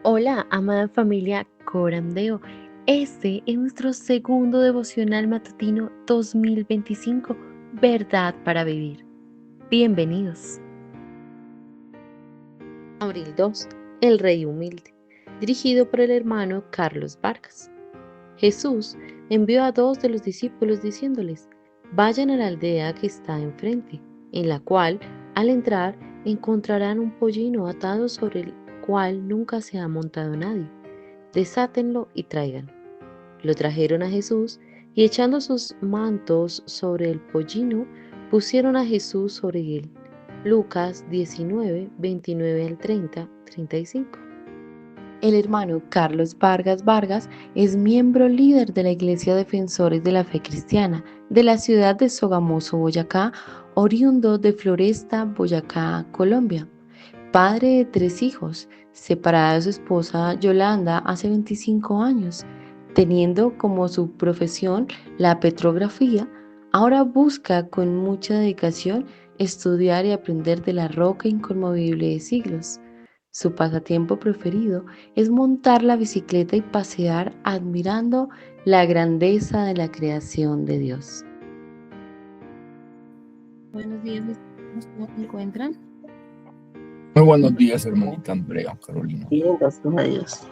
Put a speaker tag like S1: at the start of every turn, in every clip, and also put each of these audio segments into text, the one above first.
S1: Hola, amada familia Corandeo. Este es nuestro segundo devocional matutino 2025, Verdad para Vivir. Bienvenidos. Abril 2. El Rey Humilde, dirigido por el hermano Carlos Vargas. Jesús envió a dos de los discípulos diciéndoles: vayan a la aldea que está enfrente, en la cual, al entrar, encontrarán un pollino atado sobre el cual nunca se ha montado nadie. Desátenlo y tráiganlo. Lo trajeron a Jesús y echando sus mantos sobre el pollino, pusieron a Jesús sobre él. Lucas 19, 29 al 30, 35. El hermano Carlos Vargas es miembro líder de la Iglesia Defensores de la Fe Cristiana de la ciudad de Sogamoso, Boyacá, oriundo de Floresta, Boyacá, Colombia. Padre de 3 hijos, separada de su esposa Yolanda hace 25 años, teniendo como su profesión la petrografía, ahora busca con mucha dedicación estudiar y aprender de la roca inconmovible de siglos. Su pasatiempo preferido es montar la bicicleta y pasear admirando la grandeza de la creación de Dios. Buenos días, mis hermanos, ¿cómo se encuentran?
S2: Muy buenos días, hermanita Andrea, Carolina.
S3: Bien, gracias a Dios.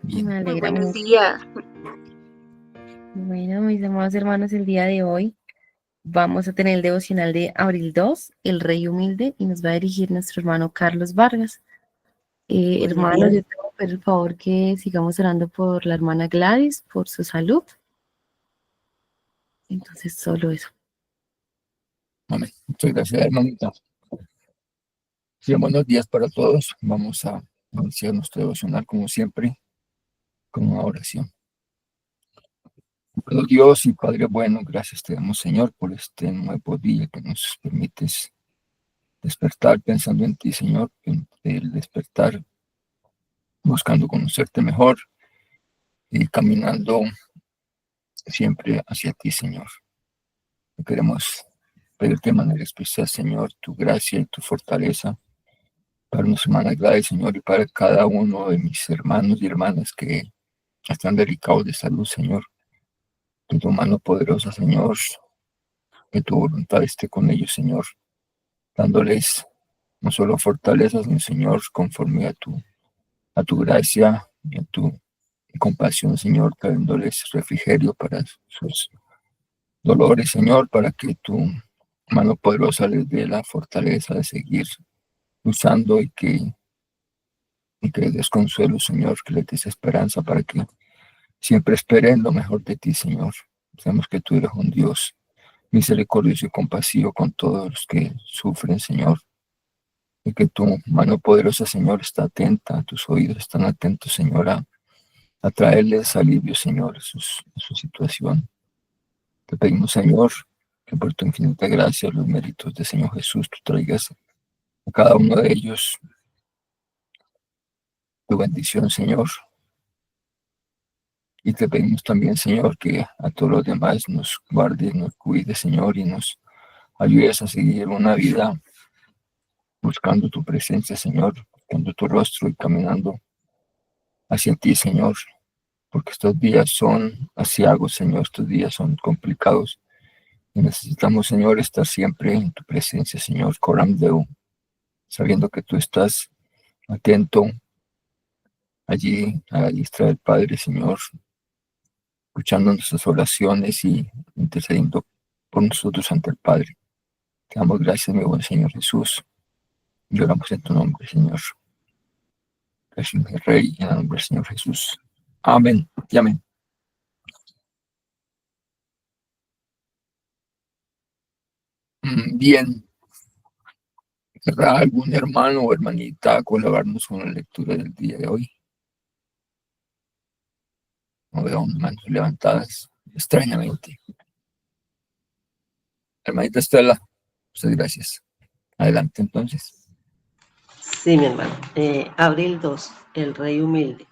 S2: Bien.
S1: Me
S4: Muy
S1: alegra
S4: buenos
S1: mucho.
S4: días.
S1: Bueno, mis amados hermanos, el día de hoy vamos a tener el devocional de Abril 2, El Rey Humilde, y nos va a dirigir nuestro hermano Carlos Vargas.
S3: Muy
S1: Hermano,
S3: bien.
S1: yo te voy a pedir el favor que sigamos orando por la hermana Gladys, por su salud. Entonces, solo eso.
S2: Amén. Muchas gracias, hermanita. Sí, buenos días para todos. Vamos a iniciar nuestro devocional, como siempre, con una oración. Bueno, Dios y Padre bueno, gracias te damos, Señor, por este nuevo día que nos permites despertar pensando en ti, Señor, el despertar buscando conocerte mejor y caminando siempre hacia ti, Señor. Queremos pedirte de manera especial, Señor, tu gracia y tu fortaleza para nuestra hermana Gladys, Señor, y para cada uno de mis hermanos y hermanas que están delicados de salud, Señor. Que tu mano poderosa, Señor, que tu voluntad esté con ellos, Señor, dándoles no solo fortaleza, sino, Señor, conforme a tu gracia y a tu compasión, Señor, trayéndoles refrigerio para sus dolores, Señor, para que tu mano poderosa les dé la fortaleza de seguir luchando y que les des consuelo, Señor, que les des esperanza para que siempre esperen lo mejor de ti, Señor. Sabemos que tú eres un Dios misericordioso y compasivo con todos los que sufren, Señor. Y que tu mano poderosa, Señor, está atenta, tus oídos están atentos, Señor, a traerles alivio, Señor, a su situación. Te pedimos, Señor, que por tu infinita gracia, los méritos del Señor Jesús, tú traigas a cada uno de ellos tu bendición, Señor. Y te pedimos también, Señor, que a todos los demás nos guardes, nos cuides, Señor, y nos ayudes a seguir una vida buscando tu presencia, Señor, buscando tu rostro y caminando hacia ti, Señor, porque estos días son aciagos, Señor, estos días son complicados y necesitamos, Señor, estar siempre en tu presencia, Señor, corandeu, sabiendo que tú estás atento allí a la diestra del Padre, Señor, escuchando nuestras oraciones y intercediendo por nosotros ante el Padre. Te damos gracias, mi buen Señor Jesús. Lloramos en tu nombre, Señor. Gracias, mi Rey, en el nombre del Señor Jesús. Amén y amén. Bien, ¿querrá algún hermano o hermanita colaborarnos con la lectura del día de hoy? No veo manos levantadas, extrañamente. Hermanita Estela, muchas gracias. Adelante, entonces.
S3: Sí, mi hermano. Abril 2, el Rey Humilde.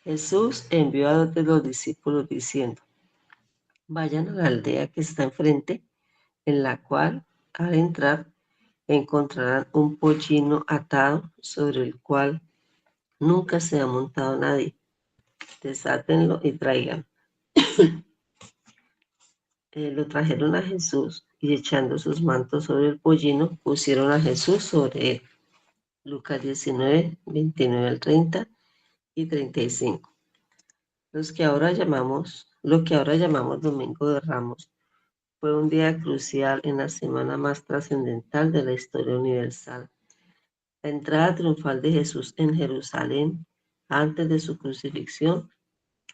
S3: Jesús envió a dos de los discípulos diciendo: vayan a la aldea que está enfrente, en la cual, al entrar, encontrarán un pollino atado sobre el cual nunca se ha montado nadie. Desátenlo y traigan. Lo trajeron a Jesús y echando sus mantos sobre el pollino, pusieron a Jesús sobre él. Lucas 19, 29 al 30 y 35. Lo que ahora llamamos Domingo de Ramos fue un día crucial en la semana más trascendental de la historia universal. La entrada triunfal de Jesús en Jerusalén antes de su crucifixión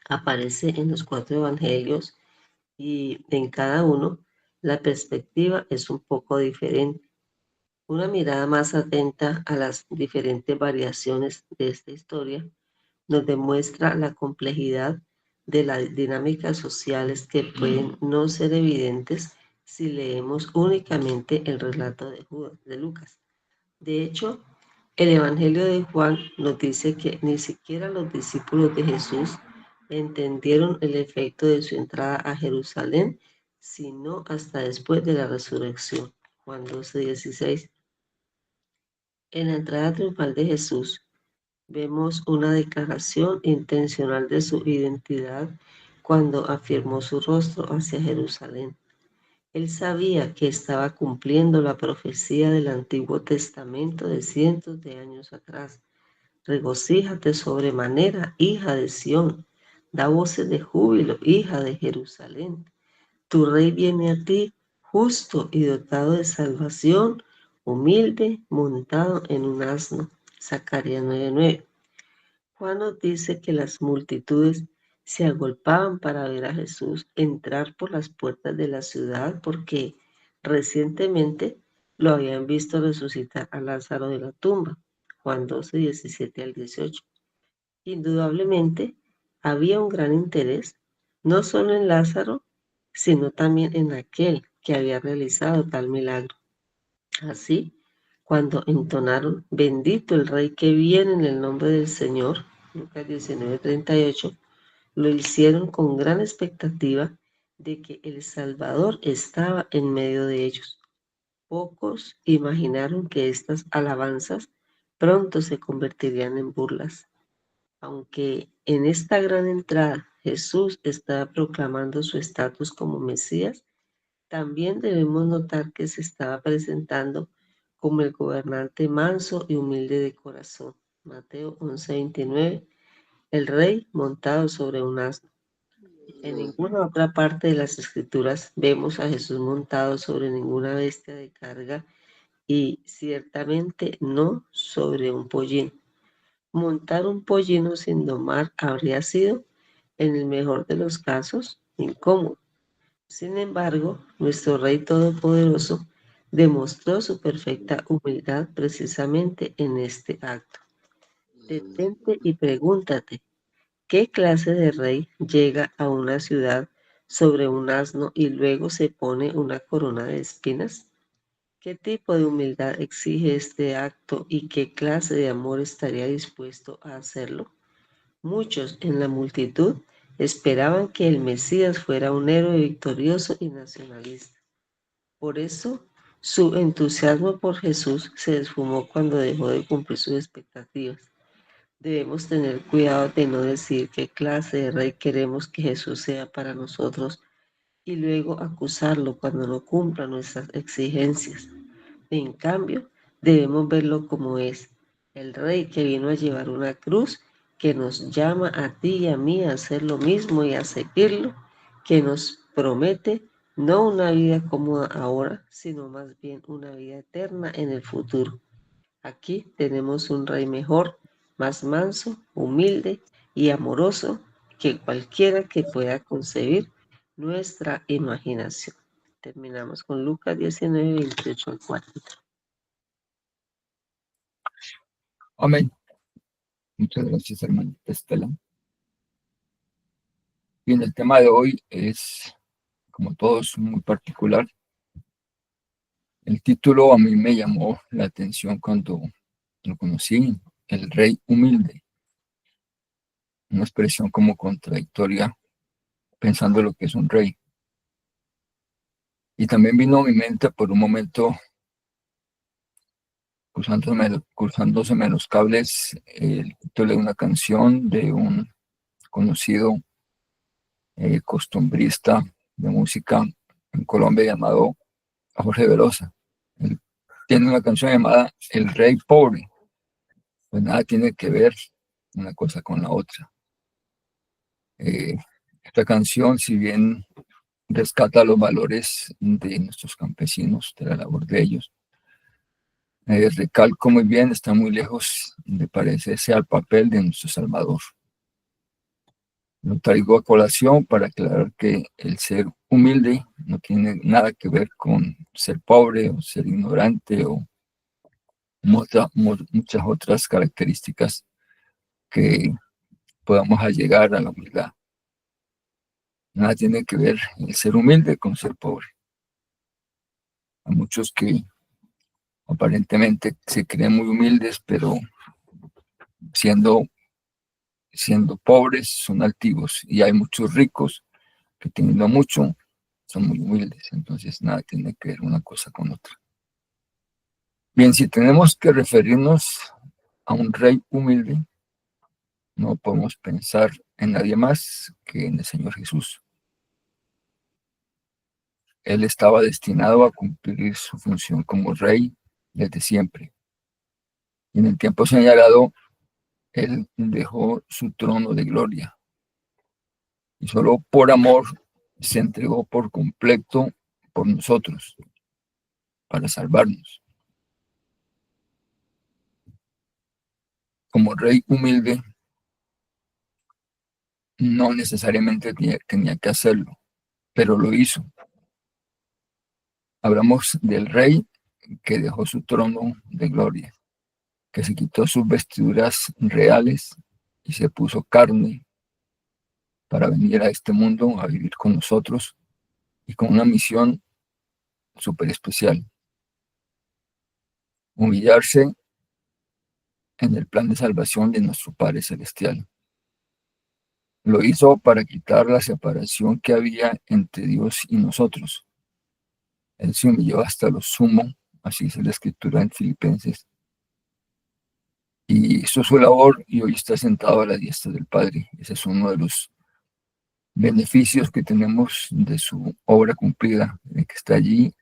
S3: aparece en los 4 evangelios y en cada uno la perspectiva es un poco diferente. Una mirada más atenta a las diferentes variaciones de esta historia nos demuestra la complejidad de las dinámicas sociales que pueden no ser evidentes si leemos únicamente el relato de Lucas. De hecho, el Evangelio de Juan nos dice que ni siquiera los discípulos de Jesús entendieron el efecto de su entrada a Jerusalén, sino hasta después de la resurrección. Juan 12:16. En la entrada triunfal de Jesús vemos una declaración intencional de su identidad cuando afirmó su rostro hacia Jerusalén. Él sabía que estaba cumpliendo la profecía del Antiguo Testamento de cientos de años atrás. Regocíjate sobremanera, hija de Sión. Da voces de júbilo, hija de Jerusalén. Tu rey viene a ti, justo y dotado de salvación, humilde, montado en un asno. Zacarías 9:9. Juan nos dice que las multitudes se agolpaban para ver a Jesús entrar por las puertas de la ciudad porque recientemente lo habían visto resucitar a Lázaro de la tumba. Juan 12:17 al 18. Indudablemente había un gran interés, no solo en Lázaro, sino también en aquel que había realizado tal milagro. Así, cuando entonaron bendito el Rey que viene en el nombre del Señor, Lucas 19:38, lo hicieron con gran expectativa de que el Salvador estaba en medio de ellos. Pocos imaginaron que estas alabanzas pronto se convertirían en burlas. Aunque en esta gran entrada Jesús estaba proclamando su estatus como Mesías, también debemos notar que se estaba presentando como el gobernante manso y humilde de corazón. Mateo 11:29, el rey montado sobre un asno. En ninguna otra parte de las escrituras vemos a Jesús montado sobre ninguna bestia de carga y ciertamente no sobre un pollino. Montar un pollino sin domar habría sido, en el mejor de los casos, incómodo. Sin embargo, nuestro Rey Todopoderoso demostró su perfecta humildad precisamente en este acto. Detente y pregúntate, ¿qué clase de rey llega a una ciudad sobre un asno y luego se pone una corona de espinas? ¿Qué tipo de humildad exige este acto y qué clase de amor estaría dispuesto a hacerlo? Muchos en la multitud esperaban que el Mesías fuera un héroe victorioso y nacionalista. Por eso, su entusiasmo por Jesús se esfumó cuando dejó de cumplir sus expectativas. Debemos tener cuidado de no decir qué clase de rey queremos que Jesús sea para nosotros y luego acusarlo cuando no cumpla nuestras exigencias. En cambio, debemos verlo como es, el Rey que vino a llevar una cruz, que nos llama a ti y a mí a hacer lo mismo y a seguirlo, que nos promete no una vida cómoda ahora, sino más bien una vida eterna en el futuro. Aquí tenemos un Rey mejor, más manso, humilde y amoroso que cualquiera que pueda concebir nuestra imaginación. Terminamos con Lucas 19, 28 al 4.
S2: Amén. Muchas gracias, hermanita Estela. Bien, el tema de hoy es, como todos, muy particular. El título a mí me llamó la atención cuando lo conocí, el rey humilde. Una expresión como contradictoria, pensando lo que es un rey. Y también vino a mi mente por un momento cruzándoseme los cables, el título de una canción de un conocido costumbrista de música en Colombia llamado Jorge Velosa. Él tiene una canción llamada El Rey Pobre. Pues nada tiene que ver una cosa con la otra. Esta canción, si bien rescata los valores de nuestros campesinos, de la labor de ellos, recalco muy bien, está muy lejos de parecerse al papel de nuestro Salvador. Lo traigo a colación para aclarar que el ser humilde no tiene nada que ver con ser pobre o ser ignorante o muchas otras características que podamos llegar a la humildad. Nada tiene que ver el ser humilde con ser pobre. Hay muchos que aparentemente se creen muy humildes, pero siendo pobres son altivos. Y hay muchos ricos que teniendo mucho son muy humildes. Entonces nada tiene que ver una cosa con otra. Bien, si tenemos que referirnos a un rey humilde, no podemos pensar en nadie más que en el Señor Jesús. Él estaba destinado a cumplir su función como rey desde siempre. Y en el tiempo señalado, Él dejó su trono de gloria. Y solo por amor se entregó por completo por nosotros, para salvarnos. Como rey humilde, no necesariamente tenía que hacerlo, pero lo hizo. Hablamos del rey que dejó su trono de gloria, que se quitó sus vestiduras reales y se puso carne para venir a este mundo a vivir con nosotros y con una misión súper especial: humillarse en el plan de salvación de nuestro Padre Celestial. Lo hizo para quitar la separación que había entre Dios y nosotros. Él se humilló hasta lo sumo, así dice la Escritura en Filipenses, y hizo su labor y hoy está sentado a la diestra del Padre. Ese es uno de los beneficios que tenemos de su obra cumplida, de que está allí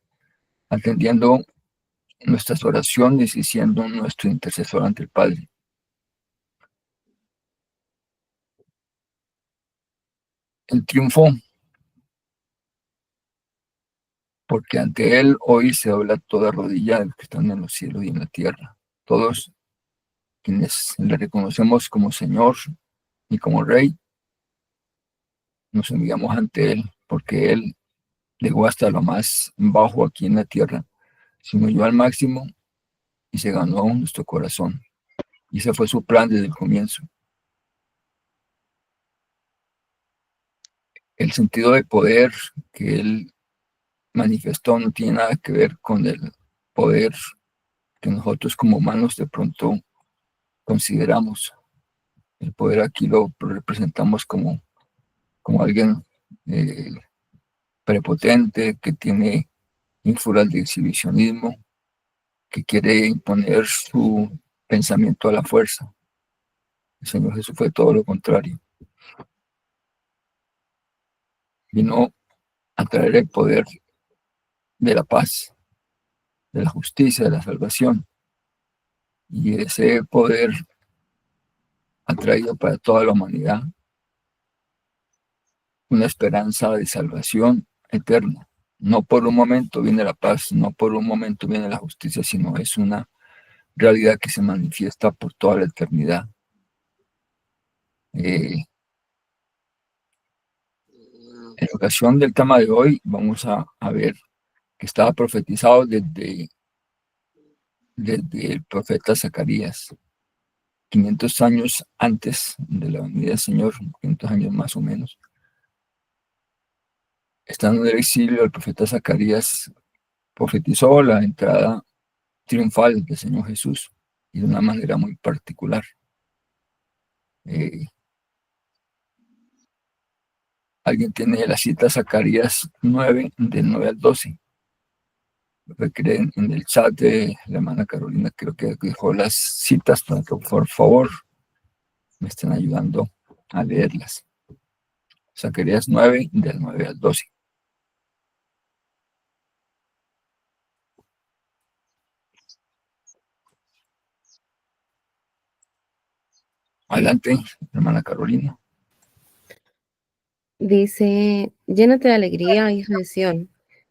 S2: atendiendo nuestras oraciones y siendo nuestro intercesor ante el Padre. El triunfo, porque ante Él hoy se dobla toda rodilla de los que están en los cielos y en la tierra. Todos quienes le reconocemos como Señor y como Rey, nos humillamos ante Él, porque Él llegó hasta lo más bajo aquí en la tierra, se humilló al máximo y se ganó nuestro corazón. Y ese fue su plan desde el comienzo. El sentido de poder que Él manifestó no tiene nada que ver con el poder que nosotros como humanos de pronto consideramos. El poder aquí lo representamos como alguien eh, prepotente, que tiene ínfulas de exhibicionismo, que quiere imponer su pensamiento a la fuerza. El Señor Jesús fue todo lo contrario. Vino a traer el poder de la paz, de la justicia, de la salvación. Y ese poder ha traído para toda la humanidad una esperanza de salvación eterna. No por un momento viene la paz, no por un momento viene la justicia, sino es una realidad que se manifiesta por toda la eternidad. En ocasión del tema de hoy, vamos a ver que estaba profetizado desde el profeta Zacarías, 500 años antes de la venida del Señor, 500 años más o menos. Estando en el exilio, el profeta Zacarías profetizó la entrada triunfal del Señor Jesús y de una manera muy particular. Alguien tiene la cita Zacarías 9, del 9 al 12. en el chat de la hermana Carolina, creo que dejó las citas para que por favor me estén ayudando a leerlas. Zacarías 9, del 9 al 12. Adelante, hermana Carolina.
S1: Dice, llénate de alegría, hija de Sión,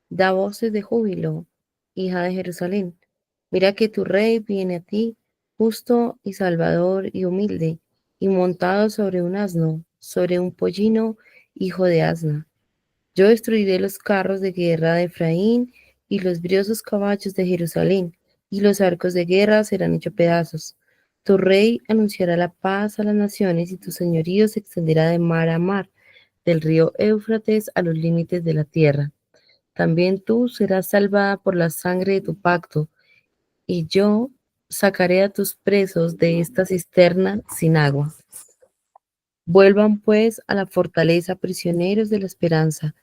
S1: da voces de júbilo, hija de Jerusalén. Mira que tu rey viene a ti, justo y salvador y humilde, y montado sobre un asno, sobre un pollino, hijo de asna. Yo destruiré los carros de guerra de Efraín y los briosos caballos de Jerusalén, y los arcos de guerra serán hechos pedazos. Tu rey anunciará la paz a las naciones y tu señorío se extenderá de mar a mar, del río Éufrates a los límites de la tierra. También tú serás salvada por la sangre de tu pacto, y yo sacaré a tus presos de esta cisterna sin agua. Vuelvan pues a la fortaleza, prisioneros de la esperanza.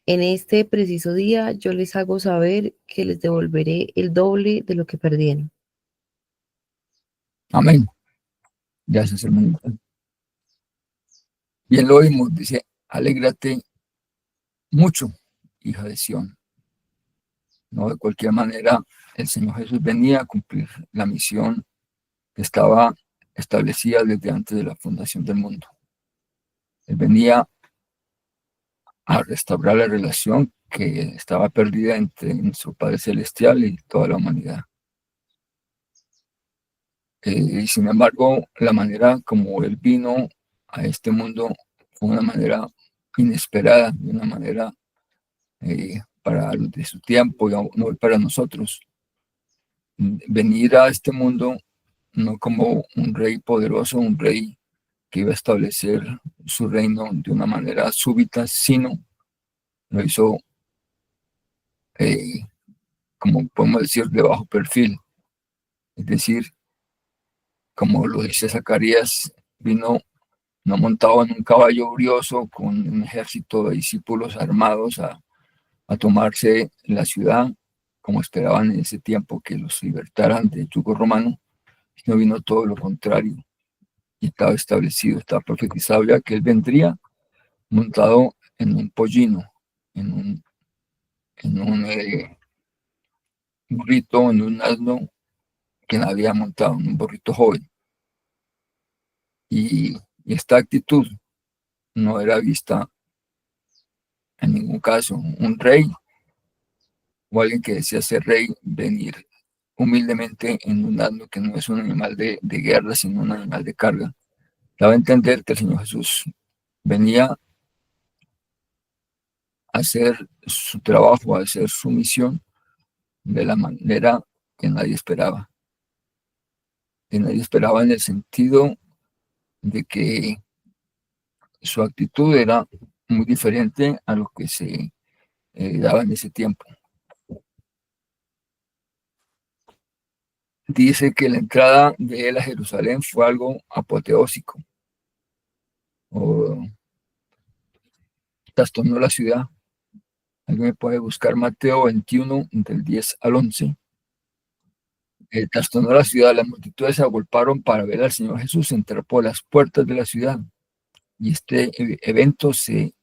S1: En este preciso día yo les hago saber que les devolveré el doble de lo que perdieron.
S2: Amén. Gracias, hermanita. Bien lo oímos, dice, alégrate mucho, hija de Sión. No, de cualquier manera, el Señor Jesús venía a cumplir la misión que estaba establecida desde antes de la fundación del mundo. Él venía a restaurar la relación que estaba perdida entre nuestro Padre Celestial y toda la humanidad. Y sin embargo, la manera como Él vino a este mundo fue una manera inesperada, de una manera para los de su tiempo y no para nosotros. Venir a este mundo no como un rey poderoso, un rey que iba a establecer su reino de una manera súbita, sino lo hizo, como podemos decir, de bajo perfil. Es decir, como lo dice Zacarías, vino no montado en un caballo brioso con un ejército de discípulos armados a tomarse la ciudad, como esperaban en ese tiempo que los libertaran del yugo romano, sino vino todo lo contrario. Y estaba establecido, estaba profetizado ya que él vendría montado en un pollino, en un burrito, en un asno que había montado, en un burrito joven. Y esta actitud no era vista en ningún caso. Un rey o alguien que decía ser rey venir humildemente en un asno que no es un animal de guerra, sino un animal de carga. Daba a entender que el Señor Jesús venía a hacer su trabajo, a hacer su misión de la manera que nadie esperaba. Que nadie esperaba en el sentido de que su actitud era muy diferente a lo que se daba en ese tiempo. Dice que la entrada de él a Jerusalén fue algo apoteósico, o trastornó la ciudad. Alguien me puede buscar Mateo 21, del 10 al 11. Trastornó la ciudad, las multitudes se agolparon para ver al Señor Jesús entrar por las puertas de la ciudad. Y este evento se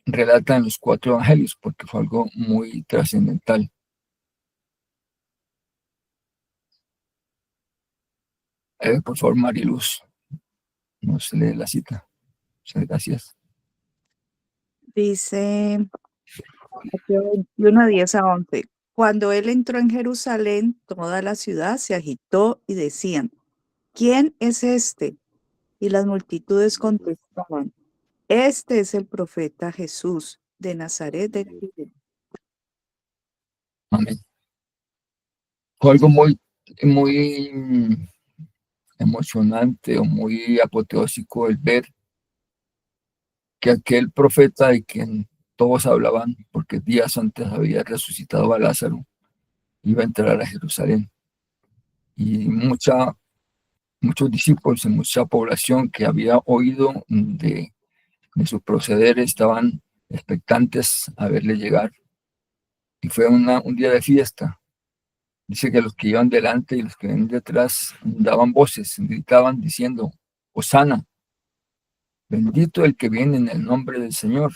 S2: relata en los 4 evangelios porque fue algo muy trascendental. Por favor, Mariluz, nos lee la cita. Muchas gracias.
S4: Dice Mateo 21, 10 a 11. Cuando él entró en Jerusalén, toda la ciudad se agitó y decían, ¿quién es este? Y las multitudes contestaban, este es el profeta Jesús de Nazaret de Galilea.
S2: Amén. Fue algo muy emocionante o muy apoteósico el ver que aquel profeta de quien todos hablaban, porque días antes había resucitado a Lázaro, iba a entrar a Jerusalén. Y muchos discípulos y mucha población que había oído de su proceder estaban expectantes a verle llegar. y fue un día de fiesta. Dice que los que iban delante y los que venían detrás daban voces, gritaban diciendo: Hosana, bendito el que viene en el nombre del Señor,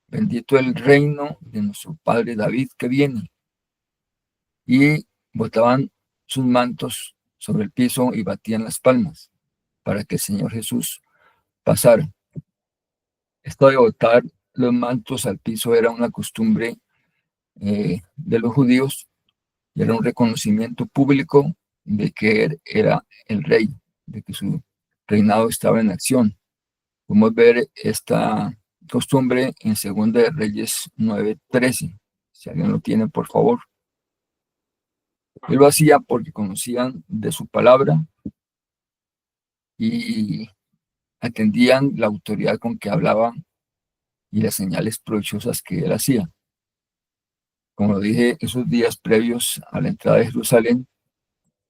S2: bendito el reino de nuestro padre David que viene. Y botaban sus mantos sobre el piso y batían las palmas para que el Señor Jesús pasara. Esto de botar los mantos al piso era una costumbre de los judíos, y era un reconocimiento público de que él era el rey, de que su reinado estaba en acción. Podemos ver esta costumbre en 2 de Reyes 9:13. Si alguien lo tiene, por favor. Él lo hacía porque conocían de su palabra y atendían la autoridad con que hablaba y las señales provechosas que él hacía. Como lo dije, esos días previos a la entrada de Jerusalén,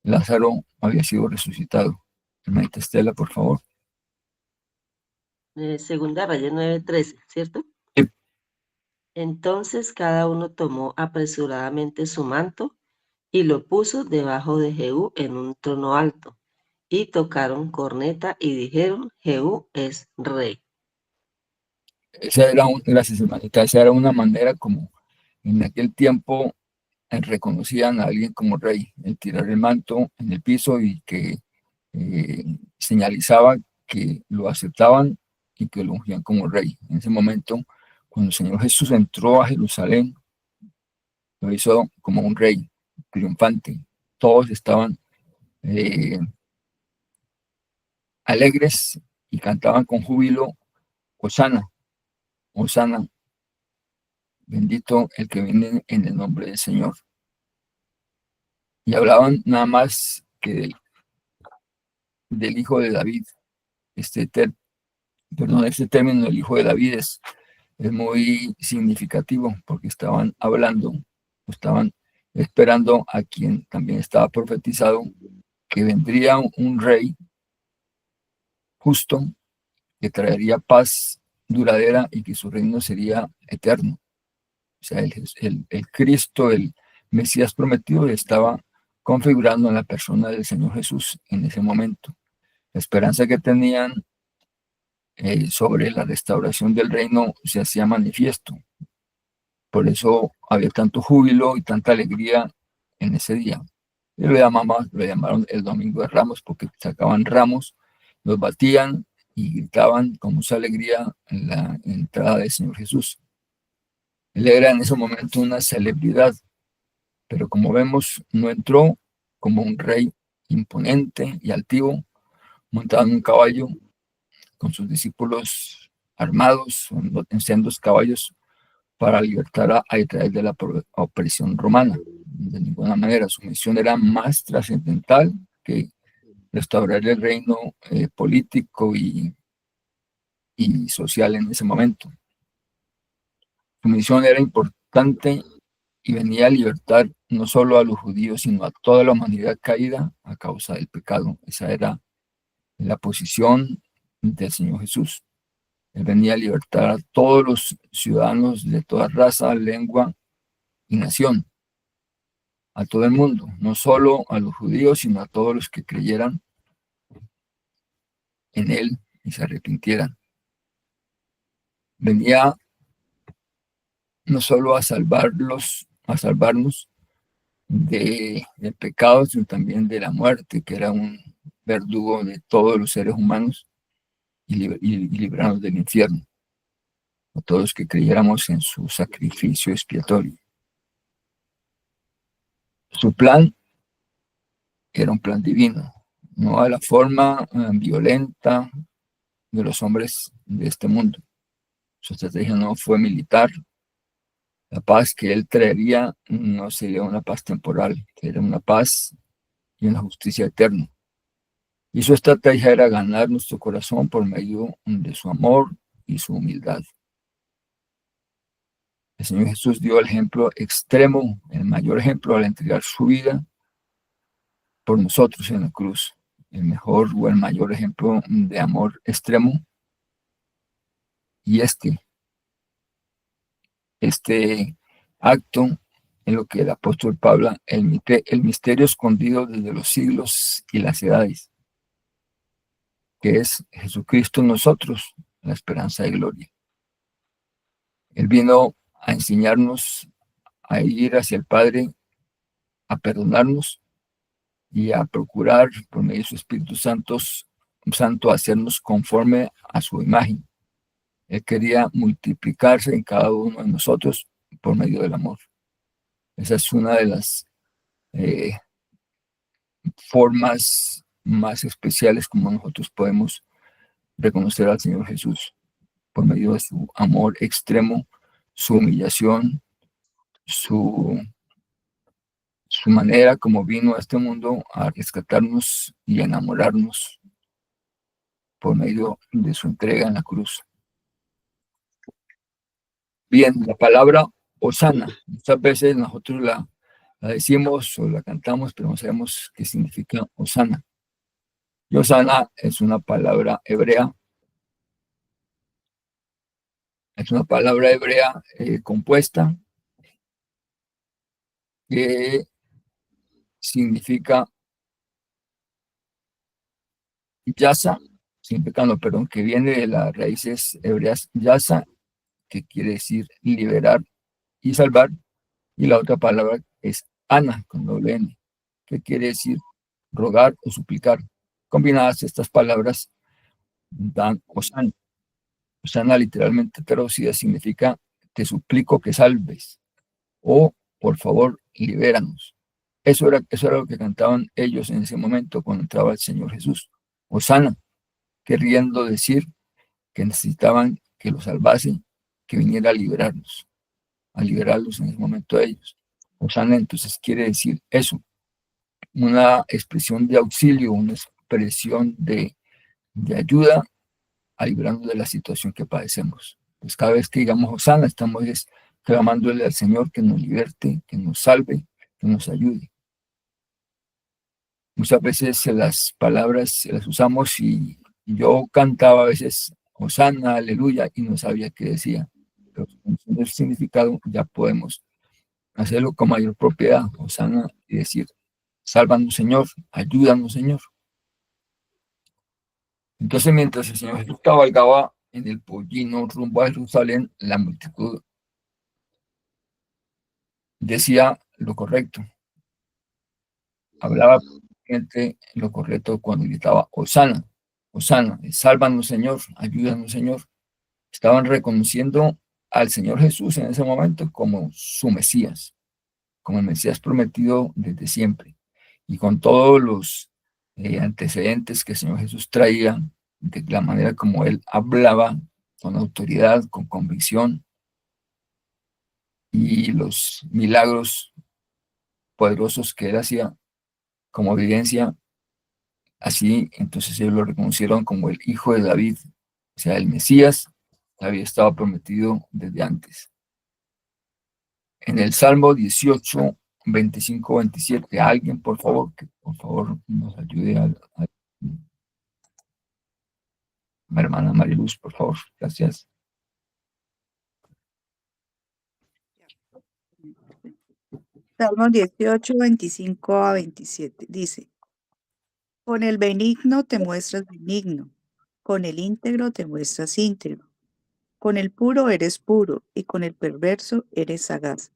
S2: Lázaro había sido resucitado. Hermanita Estela, por favor.
S3: Segunda Reyes 9:13, ¿cierto?
S2: Sí.
S3: Entonces cada uno tomó apresuradamente su manto y lo puso debajo de Jehú en un trono alto. Y tocaron corneta y dijeron: Jehú es rey.
S2: Esa era gracias, hermanita. Esa era una manera como en aquel tiempo reconocían a alguien como rey, el tirar el manto en el piso y que señalizaba que lo aceptaban y que lo ungían como rey. En ese momento, cuando el Señor Jesús entró a Jerusalén, lo hizo como un rey triunfante. Todos estaban alegres y cantaban con júbilo: Hosana, Hosana, bendito el que viene en el nombre del Señor. Y hablaban nada más que del hijo de David. Este término, el hijo de David, es muy significativo porque estaban hablando, estaban esperando a quien también estaba profetizado, que vendría un rey justo, que traería paz duradera y que su reino sería eterno. O sea, el Cristo, el Mesías prometido, estaba configurando en la persona del Señor Jesús en ese momento. La esperanza que tenían sobre la restauración del reino se hacía manifiesto. Por eso había tanto júbilo y tanta alegría en ese día. Y lo llamaron el Domingo de Ramos, porque sacaban ramos, los batían y gritaban con mucha alegría en la entrada del Señor Jesús. Él era en ese momento una celebridad, pero como vemos, no entró como un rey imponente y altivo, montado en un caballo, con sus discípulos armados en sendos caballos para libertar a Israel de la opresión romana. De ninguna manera, su misión era más trascendental que restaurar el reino político y social en ese momento. Su misión era importante y venía a libertar no solo a los judíos, sino a toda la humanidad caída a causa del pecado. Esa era la posición del Señor Jesús. Él venía a libertar a todos los ciudadanos de toda raza, lengua y nación, a todo el mundo, no solo a los judíos, sino a todos los que creyeran en él y se arrepintieran. Venía no solo a salvarnos del pecado, sino también de la muerte, que era un verdugo de todos los seres humanos, y librarnos del infierno, a todos los que creyéramos en su sacrificio expiatorio. Su plan era un plan divino, no a la forma violenta de los hombres de este mundo. Su estrategia no fue militar. La paz que él traería no sería una paz temporal, era una paz y una justicia eterna. Y su estrategia era ganar nuestro corazón por medio de su amor y su humildad. El Señor Jesús dio el ejemplo extremo, el mayor ejemplo, al entregar su vida por nosotros en la cruz. El mejor o el mayor ejemplo de amor extremo. Y este acto en lo que el apóstol Pablo, el misterio escondido desde los siglos y las edades, que es Jesucristo en nosotros, la esperanza de gloria. Él vino a enseñarnos a ir hacia el Padre, a perdonarnos y a procurar, por medio de su Espíritu Santo, hacernos conforme a su imagen. Él quería multiplicarse en cada uno de nosotros por medio del amor. Esa es una de las formas más especiales como nosotros podemos reconocer al Señor Jesús, por medio de su amor extremo, su humillación, su manera como vino a este mundo a rescatarnos y enamorarnos por medio de su entrega en la cruz. Bien, la palabra Hosana, muchas veces nosotros la decimos o la cantamos, pero no sabemos qué significa Hosana. Y Hosana es una palabra hebrea, compuesta que significa yasa, perdón, que viene de las raíces hebreas yasa, que quiere decir liberar y salvar, y la otra palabra es ana, con doble N, que quiere decir rogar o suplicar. Combinadas estas palabras dan Hosana. Hosana literalmente traducida significa te suplico que salves o por favor libéranos. Eso era lo que cantaban ellos en ese momento cuando entraba el Señor Jesús. Hosana, queriendo decir que necesitaban que los salvasen, que viniera a liberarlos en ese momento a ellos. Hosana entonces quiere decir eso, una expresión de auxilio, una expresión de ayuda a librarnos de la situación que padecemos. Pues cada vez que digamos Hosana, estamos clamándole al Señor que nos liberte, que nos salve, que nos ayude. Muchas veces las palabras las usamos y yo cantaba a veces Hosana, aleluya, y no sabía qué decía. Pero con el significado ya podemos hacerlo con mayor propiedad, Hosana, y decir, sálvanos Señor, ayúdanos Señor. Entonces, mientras el Señor Jesús cabalgaba en el pollino rumbo a Jerusalén, la multitud decía lo correcto. Hablaba gente lo correcto cuando gritaba, Hosana, Hosana, sálvanos Señor, ayúdanos Señor. Estaban reconociendo al Señor Jesús en ese momento como su Mesías, como el Mesías prometido desde siempre. Y con todos los antecedentes que el Señor Jesús traía, de la manera como él hablaba, con autoridad, con convicción, y los milagros poderosos que él hacía como evidencia, así entonces ellos lo reconocieron como el Hijo de David, o sea, el Mesías que había estado prometido desde antes. En el Salmo 18, 25, 27, alguien, por favor, que por favor nos ayude a mi hermana Mariluz, por favor, gracias.
S4: Salmos 18, 25 a 27. Dice, con el benigno te muestras benigno, con el íntegro te muestras íntegro, con el puro eres puro y con el perverso eres sagaz.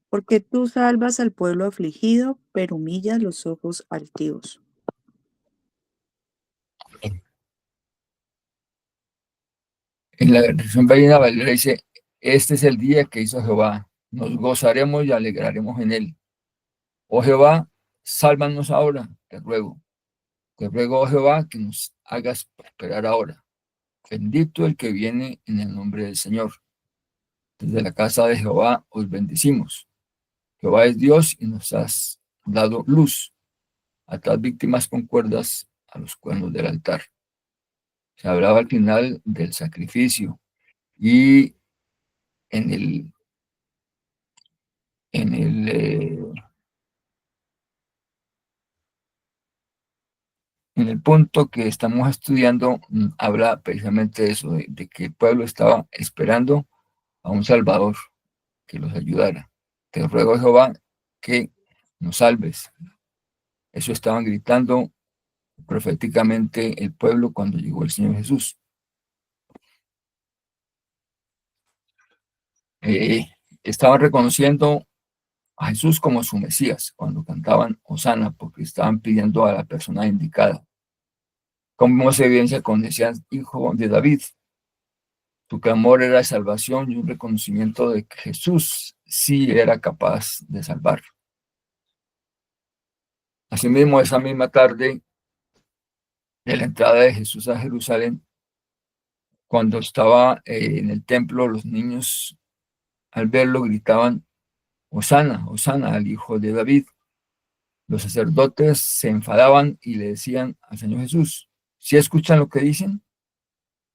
S4: Porque tú salvas al pueblo afligido, pero humillas los ojos altivos.
S2: En la versión Reina Valera dice, este es el día que hizo Jehová, nos gozaremos y alegraremos en él. Oh Jehová, sálvanos ahora, te ruego, oh Jehová, que nos hagas prosperar ahora. Bendito el que viene en el nombre del Señor. Desde la casa de Jehová os bendecimos. Jehová es Dios y nos has dado luz. Atad víctimas con cuerdas a los cuernos del altar. Se hablaba al final del sacrificio y en el punto que estamos estudiando, habla precisamente de eso, de que el pueblo estaba esperando a un Salvador que los ayudara. te ruego, Jehová, que nos salves. Eso estaban gritando proféticamente el pueblo cuando llegó el Señor Jesús. Estaban reconociendo a Jesús como su Mesías cuando cantaban Hosana, porque estaban pidiendo a la persona indicada. Como se evidencia con decían hijo de David. Su clamor era de salvación y un reconocimiento de que Jesús sí era capaz de salvar. Asimismo, esa misma tarde de la entrada de Jesús a Jerusalén, cuando estaba en el templo, los niños al verlo gritaban, Hosana, Hosana al hijo de David. Los sacerdotes se enfadaban y le decían al Señor Jesús, ¿sí escuchan lo que dicen?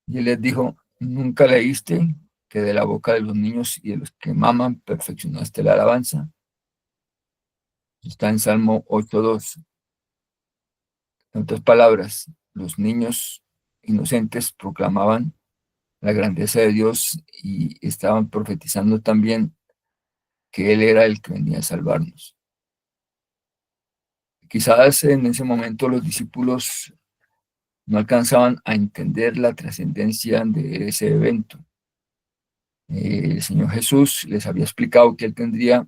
S2: Y él les dijo, ¿nunca leíste que de la boca de los niños y de los que maman perfeccionaste la alabanza? Está en Salmo 8:2. En otras palabras, los niños inocentes proclamaban la grandeza de Dios y estaban profetizando también que Él era el que venía a salvarnos. Quizás en ese momento los discípulos no alcanzaban a entender la trascendencia de ese evento. El Señor Jesús les había explicado que Él tendría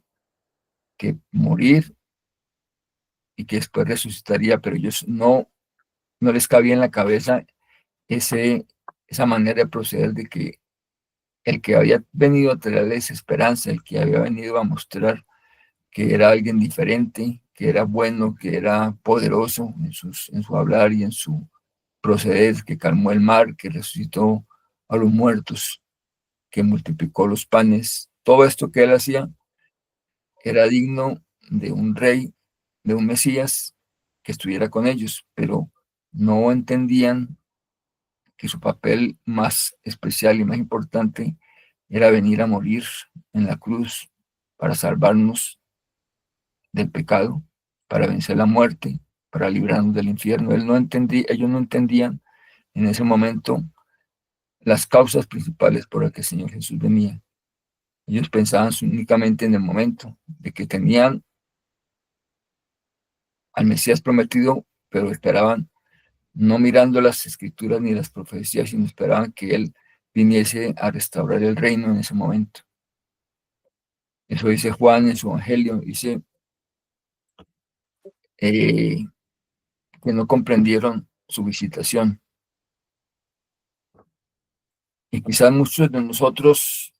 S2: que morir y que después resucitaría, pero ellos no les cabía en la cabeza esa manera de proceder de que el que había venido a traerles esperanza, el que había venido a mostrar que era alguien diferente, que era bueno, que era poderoso en su hablar y en su proceder, que calmó el mar, que resucitó a los muertos, que multiplicó los panes. Todo esto que él hacía era digno de un rey, de un Mesías que estuviera con ellos, pero no entendían que su papel más especial y más importante era venir a morir en la cruz para salvarnos del pecado, para vencer la muerte, para librarnos del infierno. Ellos no entendían en ese momento las causas principales por las que el Señor Jesús venía. Ellos pensaban únicamente en el momento de que tenían al Mesías prometido, pero esperaban, no mirando las escrituras ni las profecías, sino esperaban que Él viniese a restaurar el reino en ese momento. Eso dice Juan en su evangelio, dice que no comprendieron su visitación. Y quizás muchos de nosotros,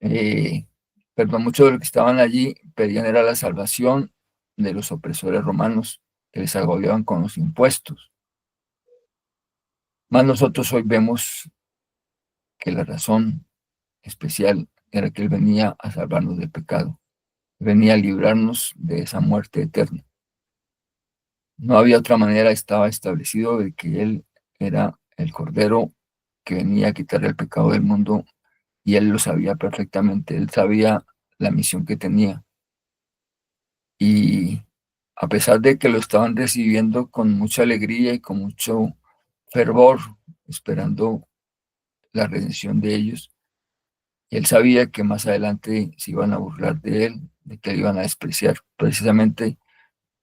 S2: muchos de los que estaban allí pedían era la salvación de los opresores romanos que les agobiaban con los impuestos. Más nosotros hoy vemos que la razón especial era que Él venía a salvarnos del pecado, venía a librarnos de esa muerte eterna. No había otra manera, estaba establecido de que Él era el Cordero que venía a quitar el pecado del mundo y Él lo sabía perfectamente, Él sabía la misión que tenía. Y a pesar de que lo estaban recibiendo con mucha alegría y con mucho fervor, esperando la redención de ellos, Él sabía que más adelante se iban a burlar de Él, de que le iban a despreciar, precisamente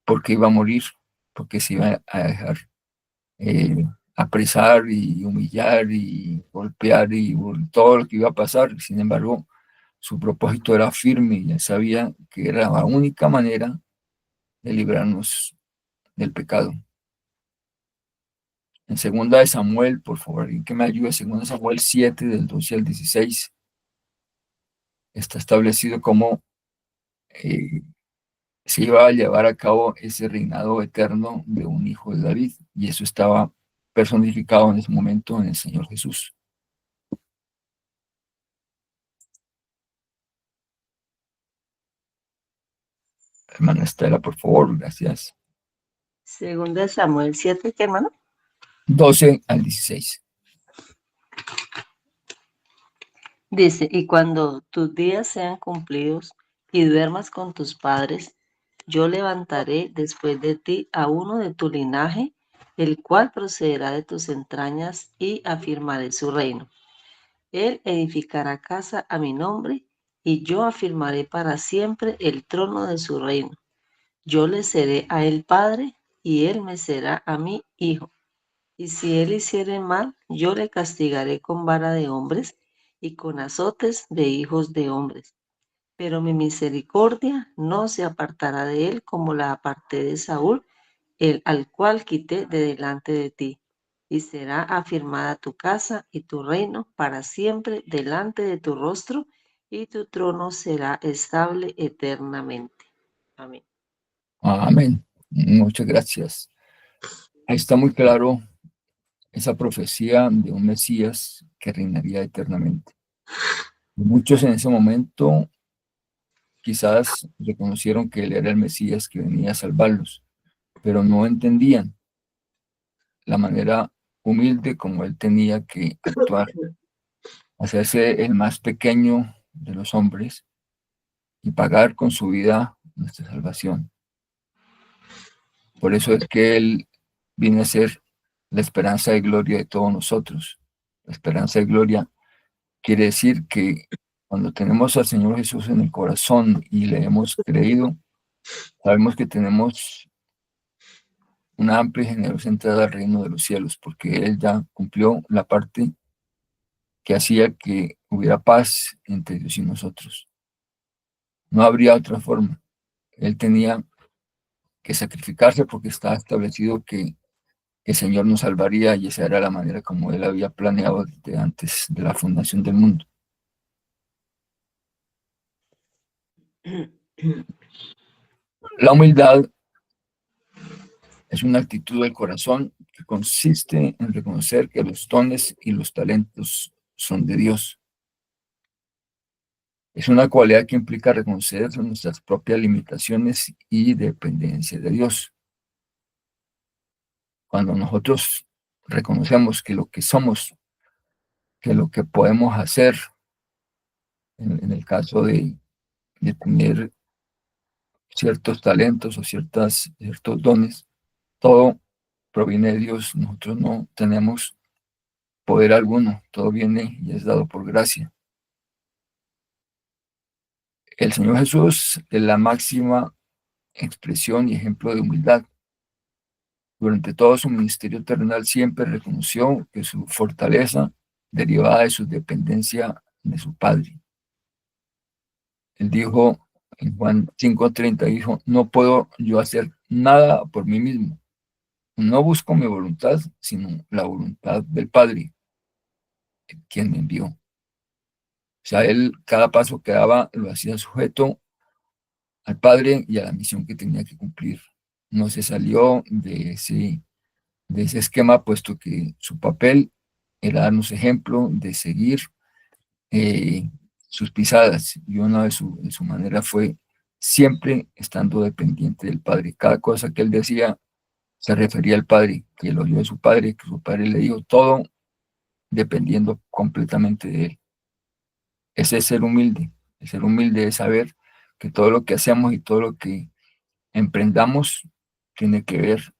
S2: porque iba a morir, porque se iba a dejar apresar y humillar y golpear y todo lo que iba a pasar. Sin embargo, su propósito era firme y él sabía que era la única manera de librarnos del pecado. En segunda de Samuel, por favor, alguien que me ayude, segunda de Samuel 7, del 12 al 16, está establecido cómo se iba a llevar a cabo ese reinado eterno de un hijo de David, y eso estaba personificado en ese momento en el Señor Jesús. Hermana Estela, por favor, gracias.
S3: Segunda de Samuel 7, ¿qué, hermano?
S2: 12 al 16.
S3: Dice, y cuando tus días sean cumplidos y duermas con tus padres, yo levantaré después de ti a uno de tu linaje, el cual procederá de tus entrañas y afirmaré su reino. Él edificará casa a mi nombre y yo afirmaré para siempre el trono de su reino. Yo le seré a él padre, y él me será a mí hijo. Y si él hiciere mal, yo le castigaré con vara de hombres y con azotes de hijos de hombres. Pero mi misericordia no se apartará de él como la aparté de Saúl, el al cual quité de delante de ti. Y será afirmada tu casa y tu reino para siempre delante de tu rostro, y tu trono será estable eternamente. Amén.
S2: Amén. Muchas gracias. Ahí está muy claro esa profecía de un Mesías que reinaría eternamente. Muchos en ese momento quizás reconocieron que él era el Mesías que venía a salvarlos, pero no entendían la manera humilde como él tenía que actuar, hacerse el más pequeño de los hombres y pagar con su vida nuestra salvación. Por eso es que él viene a ser la esperanza de gloria de todos nosotros. La esperanza de gloria quiere decir que cuando tenemos al Señor Jesús en el corazón y le hemos creído, sabemos que tenemos una amplia y generosa entrada al reino de los cielos, porque Él ya cumplió la parte que hacía que hubiera paz entre Dios y nosotros. No habría otra forma. Él tenía que sacrificarse porque estaba establecido que el Señor nos salvaría y esa era la manera como Él había planeado desde antes de la fundación del mundo. La humildad es una actitud del corazón que consiste en reconocer que los dones y los talentos son de Dios. Es una cualidad que implica reconocer nuestras propias limitaciones y dependencia de Dios. Cuando nosotros reconocemos que lo que somos, que lo que podemos hacer, en el caso de tener ciertos talentos o ciertos dones, todo proviene de Dios. Nosotros no tenemos poder alguno, todo viene y es dado por gracia. El Señor Jesús es la máxima expresión y ejemplo de humildad. Durante todo su ministerio terrenal siempre reconoció que su fortaleza derivaba de su dependencia de su Padre. Él dijo en Juan 5:30, dijo, no puedo yo hacer nada por mí mismo. No busco mi voluntad, sino la voluntad del Padre, quien me envió. O sea, él cada paso que daba lo hacía sujeto al Padre y a la misión que tenía que cumplir. No se salió de ese esquema, puesto que su papel era darnos ejemplo de seguir sus pisadas. Y una de su manera fue siempre estando dependiente del Padre. Cada cosa que él decía se refería al Padre, que lo oyó de su Padre, que su Padre le dijo todo dependiendo completamente de él. Ese es ser humilde. El ser humilde es saber que todo lo que hacemos y todo lo que emprendamos tiene que ver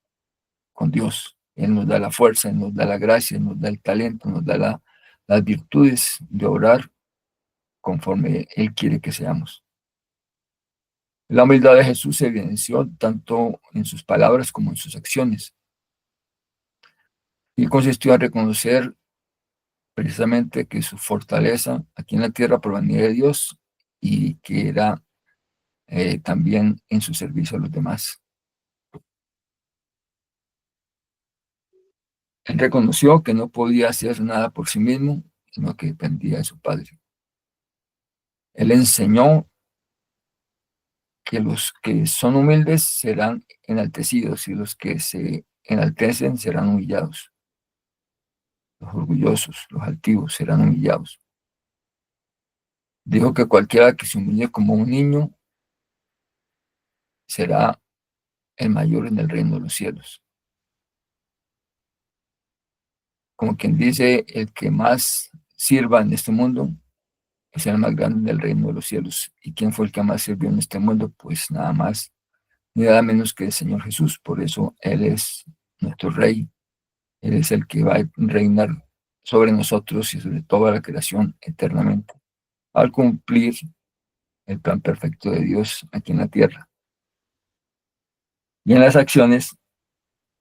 S2: con Dios. Él nos da la fuerza, Él nos da la gracia, nos da el talento, nos da las virtudes de obrar conforme Él quiere que seamos. La humildad de Jesús se evidenció tanto en sus palabras como en sus acciones. Y consistió en reconocer precisamente que su fortaleza aquí en la tierra provenía de Dios y que era también en su servicio a los demás. Él reconoció que no podía hacer nada por sí mismo, sino que dependía de su Padre. Él enseñó que los que son humildes serán enaltecidos y los que se enaltecen serán humillados. Los orgullosos, los altivos serán humillados. Dijo que cualquiera que se humille como un niño será el mayor en el reino de los cielos. Como quien dice, el que más sirva en este mundo es el más grande del reino de los cielos. ¿Y quién fue el que más sirvió en este mundo? Pues nada más, ni nada menos que el Señor Jesús. Por eso Él es nuestro Rey. Él es el que va a reinar sobre nosotros y sobre toda la creación eternamente, al cumplir el plan perfecto de Dios aquí en la tierra. Y en las acciones,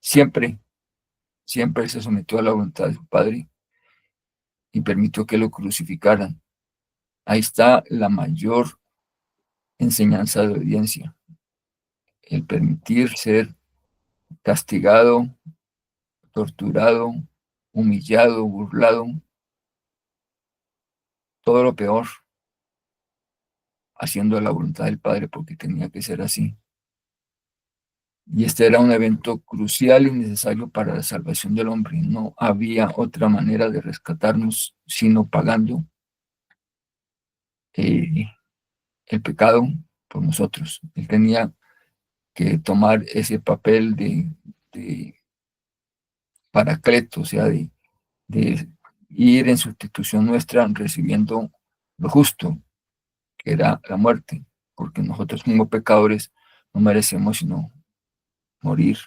S2: siempre se sometió a la voluntad de su Padre y permitió que lo crucificaran. Ahí está la mayor enseñanza de obediencia, el permitir ser castigado, torturado, humillado, burlado, todo lo peor, haciendo la voluntad del Padre porque tenía que ser así. Y este era un evento crucial y necesario para la salvación del hombre. No había otra manera de rescatarnos sino pagando el pecado por nosotros. Él tenía que tomar ese papel de paracleto, o sea, de ir en sustitución nuestra recibiendo lo justo, que era la muerte, porque nosotros como pecadores no merecemos sino morir.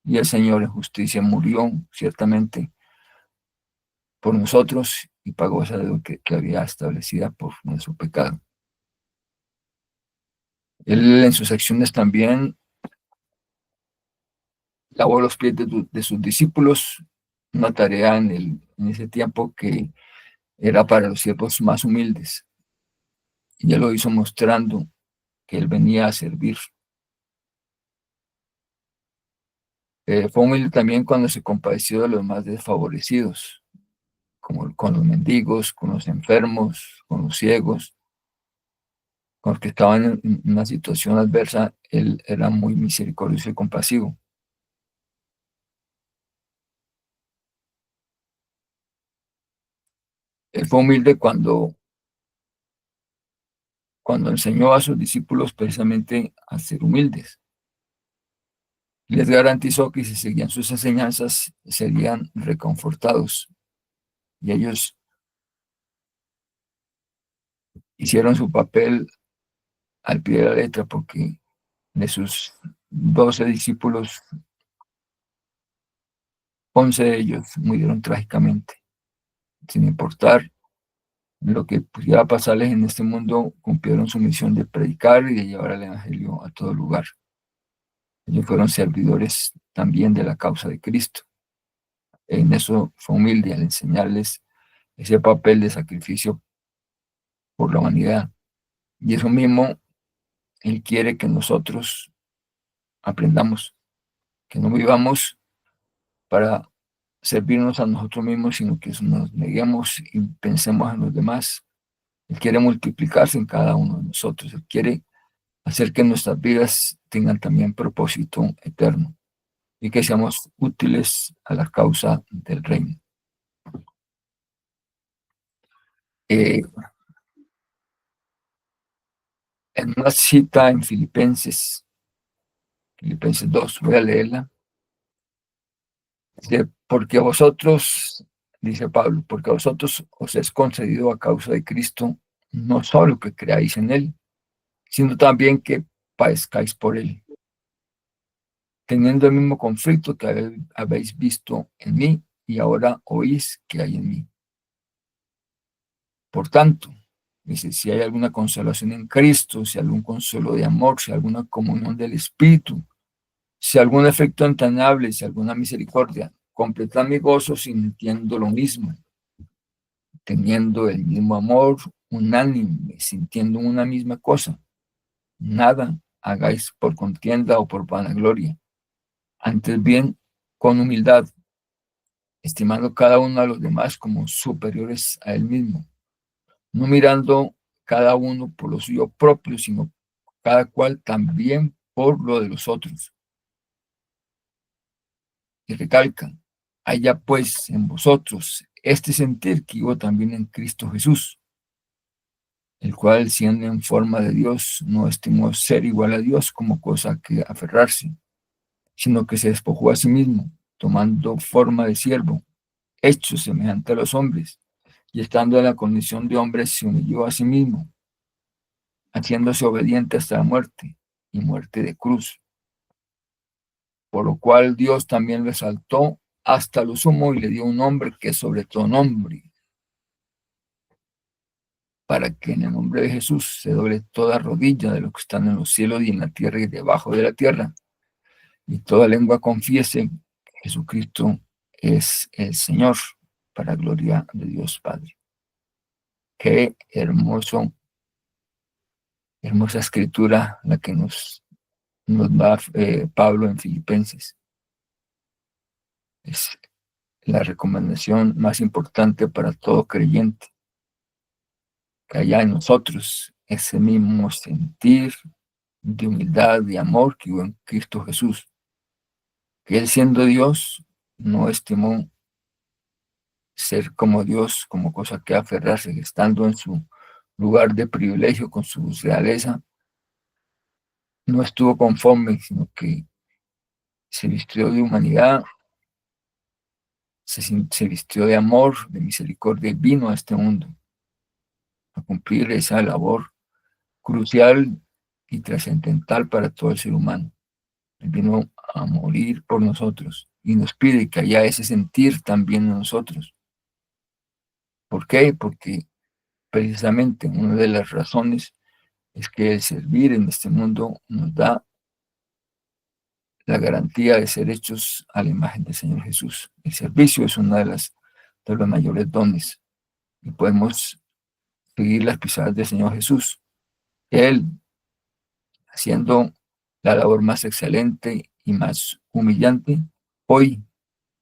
S2: Y el Señor en justicia murió ciertamente por nosotros y pagó esa deuda que había establecida por nuestro pecado. Él en sus acciones también lavó los pies de sus discípulos, una tarea en ese tiempo que era para los siervos más humildes. Y él lo hizo mostrando que él venía a servir. Fue humilde también cuando se compadeció de los más desfavorecidos, como con los mendigos, con los enfermos, con los ciegos, con los que estaban en una situación adversa. Él era muy misericordioso y compasivo. Él fue humilde cuando enseñó a sus discípulos precisamente a ser humildes. Les garantizó que si seguían sus enseñanzas serían reconfortados. Y ellos hicieron su papel al pie de la letra, porque de sus 12 discípulos, 11 de ellos murieron trágicamente. Sin importar lo que pudiera pasarles en este mundo, cumplieron su misión de predicar y de llevar el evangelio a todo lugar. Ellos fueron servidores también de la causa de Cristo. En eso fue humilde al enseñarles ese papel de sacrificio por la humanidad. Y eso mismo Él quiere que nosotros aprendamos, que no vivamos para servirnos a nosotros mismos, sino que nos neguemos y pensemos en los demás. Él quiere multiplicarse en cada uno de nosotros. Él quiere hacer que nuestras vidas tengan también propósito eterno y que seamos útiles a la causa del reino. En una cita en Filipenses 2, voy a leerla. Dice, porque a vosotros, dice Pablo, porque a vosotros os es concedido a causa de Cristo, no solo que creáis en Él, sino también que padezcáis por Él, teniendo el mismo conflicto que habéis visto en mí y ahora oís que hay en mí. Por tanto, dice, si hay alguna consolación en Cristo, si algún consuelo de amor, si alguna comunión del Espíritu, si algún efecto entrañable, si alguna misericordia, completad mi gozo sintiendo lo mismo, teniendo el mismo amor, unánime, sintiendo una misma cosa. Nada hagáis por contienda o por vanagloria, antes bien con humildad, estimando cada uno a los demás como superiores a él mismo, no mirando cada uno por lo suyo propio, sino cada cual también por lo de los otros. Y recalca, haya pues en vosotros este sentir que hubo también en Cristo Jesús, el cual siendo en forma de Dios no estimó ser igual a Dios como cosa que aferrarse, sino que se despojó a sí mismo, tomando forma de siervo, hecho semejante a los hombres, y estando en la condición de hombre se humilló a sí mismo, haciéndose obediente hasta la muerte, y muerte de cruz. Por lo cual Dios también lo exaltó hasta lo sumo y le dio un nombre que es sobre todo nombre, para que en el nombre de Jesús se doble toda rodilla de los que están en los cielos y en la tierra y debajo de la tierra, y toda lengua confiese que Jesucristo es el Señor, para gloria de Dios Padre. Qué hermosa escritura la que nos da Pablo en Filipenses. Es la recomendación más importante para todo creyente, que haya en nosotros ese mismo sentir de humildad, de amor que hubo en Cristo Jesús, que Él siendo Dios no estimó ser como Dios, como cosa que aferrarse, estando en su lugar de privilegio con su realeza, no estuvo conforme, sino que se vistió de humanidad, se vistió de amor, de misericordia y vino a este mundo a cumplir esa labor crucial y trascendental para todo el ser humano. Él vino a morir por nosotros y nos pide que haya ese sentir también en nosotros. ¿Por qué? Porque precisamente una de las razones es que el servir en este mundo nos da la garantía de ser hechos a la imagen del Señor Jesús. El servicio es una de los mayores dones y podemos seguir las pisadas del Señor Jesús. Él, haciendo la labor más excelente y más humillante, hoy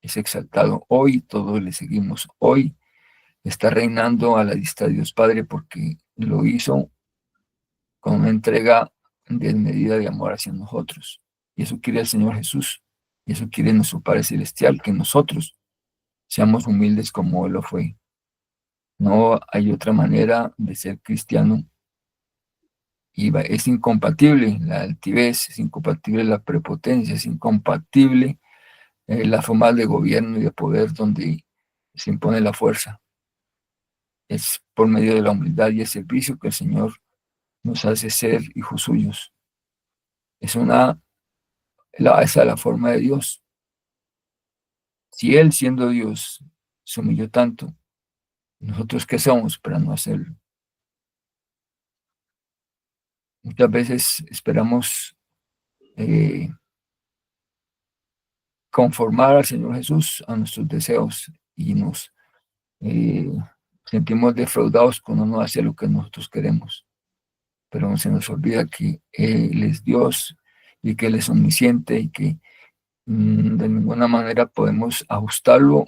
S2: es exaltado, hoy todos le seguimos, hoy está reinando a la diestra de Dios Padre porque lo hizo con una entrega desmedida de amor hacia nosotros. Y eso quiere el Señor Jesús, y eso quiere nuestro Padre Celestial, que nosotros seamos humildes como Él lo fue. No hay otra manera de ser cristiano y es incompatible la altivez, es incompatible la prepotencia, es incompatible la forma de gobierno y de poder donde se impone la fuerza. Es por medio de la humildad y el servicio que el Señor nos hace ser hijos suyos. Esa es la forma de Dios. Si Él, siendo Dios, se humilló tanto, ¿nosotros qué somos para no hacerlo? Muchas veces esperamos conformar al Señor Jesús a nuestros deseos y nos sentimos defraudados cuando no hace lo que nosotros queremos. Pero se nos olvida que Él es Dios y que Él es omnisciente y que de ninguna manera podemos ajustarlo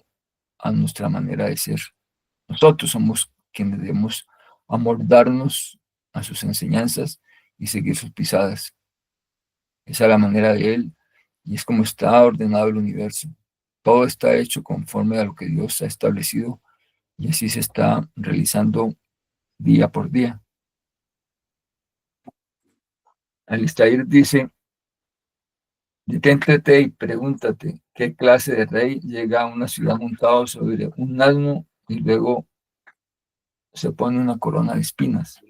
S2: a nuestra manera de ser. Nosotros somos quienes debemos amoldarnos a sus enseñanzas y seguir sus pisadas. Esa es la manera de Él y es como está ordenado el universo. Todo está hecho conforme a lo que Dios ha establecido y así se está realizando día por día. Alistair dice: deténtate y pregúntate qué clase de rey llega a una ciudad montado sobre un asno y luego se pone una corona de espinas.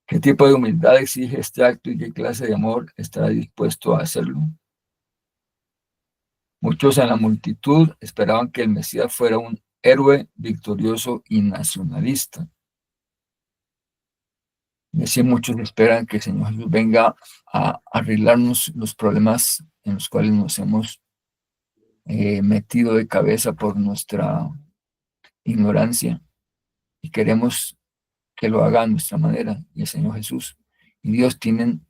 S2: ¿Qué tipo de humildad exige este acto y qué clase de amor estará dispuesto a hacerlo? Muchos en la multitud esperaban que el Mesías fuera un héroe victorioso y nacionalista. Y así muchos esperan que el Señor Jesús venga a arreglarnos los problemas en los cuales nos hemos metido de cabeza por nuestra ignorancia y queremos que lo haga a nuestra manera. Y el Señor Jesús y Dios tienen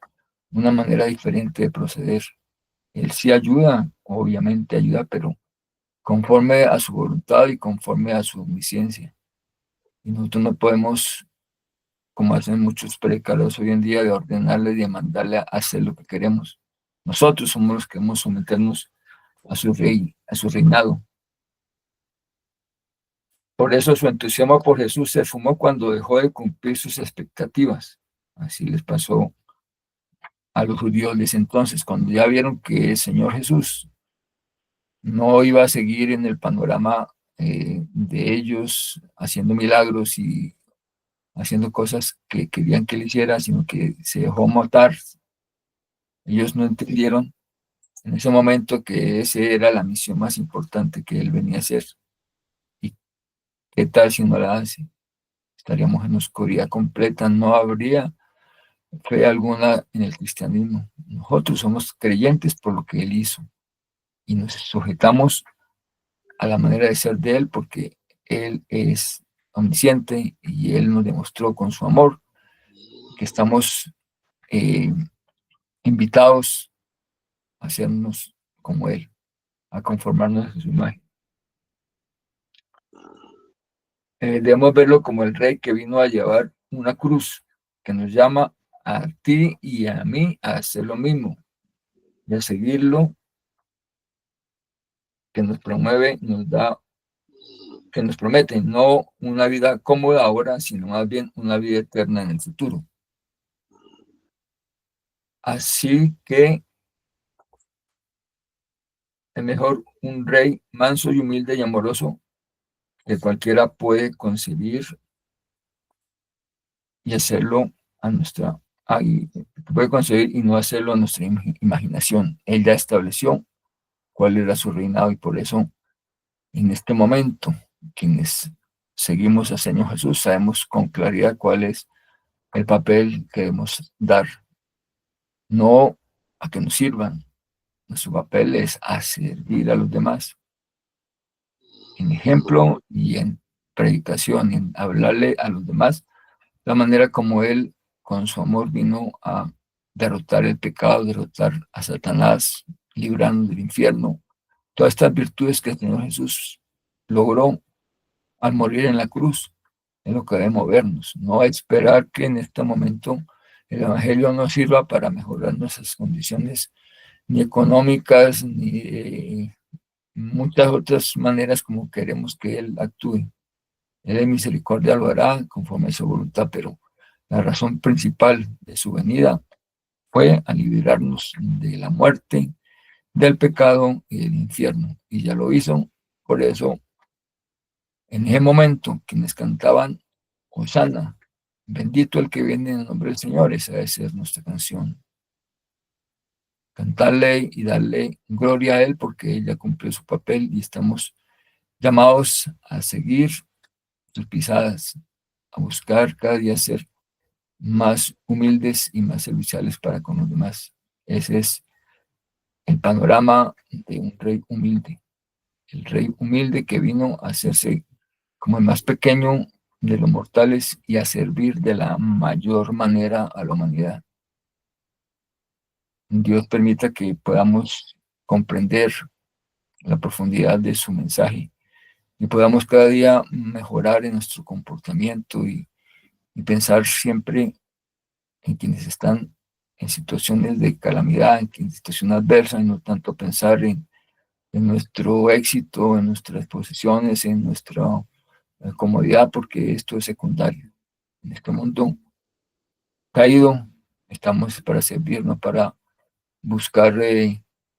S2: una manera diferente de proceder. Él sí ayuda, obviamente ayuda, pero conforme a su voluntad y conforme a su omnisciencia. Y nosotros no podemos, como hacen muchos predicadores hoy en día, de ordenarle y de mandarle a hacer lo que queremos. Nosotros somos los que debemos someternos a su reinado. Por eso su entusiasmo por Jesús se esfumó cuando dejó de cumplir sus expectativas. Así les pasó a los judíos de ese entonces, cuando ya vieron que el Señor Jesús no iba a seguir en el panorama de ellos haciendo milagros y haciendo cosas que querían que él hiciera, sino que se dejó matar. Ellos no entendieron en ese momento que esa era la misión más importante que él venía a hacer. ¿Y qué tal si no la hace? estaríamos en oscuridad completa, no habría fe alguna en el cristianismo. Nosotros somos creyentes por lo que Él hizo y nos sujetamos a la manera de ser de Él porque Él es omnisciente y Él nos demostró con su amor que estamos invitados a hacernos como Él, a conformarnos a su imagen. Debemos verlo como el Rey que vino a llevar una cruz, que nos llama a ti y a mí a hacer lo mismo, y a seguirlo, que nos promueve, nos da, que nos promete no una vida cómoda ahora, sino más bien una vida eterna en el futuro. Así que es mejor un rey manso y humilde y amoroso que cualquiera puede concebir y hacerlo a nuestra, y puede concebir y no hacerlo a nuestra imaginación. Él ya estableció cuál era su reinado y por eso en este momento quienes seguimos al Señor Jesús sabemos con claridad cuál es el papel que debemos dar, no a que nos sirvan. Nuestro papel es a servir a los demás, en ejemplo y en predicación, en hablarle a los demás, la manera como Él con su amor vino a derrotar el pecado, derrotar a Satanás, librarnos del infierno. Todas estas virtudes que el Señor Jesús logró al morir en la cruz, es lo que debemos vernos, no esperar que en este momento el Evangelio nos sirva para mejorar nuestras condiciones ni económicas, ni muchas otras maneras como queremos que Él actúe. Él en misericordia lo hará conforme a su voluntad, pero la razón principal de su venida fue a liberarnos de la muerte, del pecado y del infierno. Y ya lo hizo. Por eso, en ese momento, quienes cantaban Hosanna, bendito el que viene en el nombre del Señor, esa debe ser nuestra canción. Cantarle y darle gloria a Él porque Él ya cumplió su papel y estamos llamados a seguir sus pisadas, a buscar cada día ser más humildes y más serviciales para con los demás. Ese es el panorama de un rey humilde. El rey humilde que vino a hacerse como el más pequeño de los mortales y a servir de la mayor manera a la humanidad. Dios permita que podamos comprender la profundidad de su mensaje y podamos cada día mejorar en nuestro comportamiento y pensar siempre en quienes están en situaciones de calamidad, en situaciones adversas, y no tanto pensar en nuestro éxito, en nuestras posesiones, en nuestra comodidad, porque esto es secundario. En este mundo caído estamos para servirnos, para buscar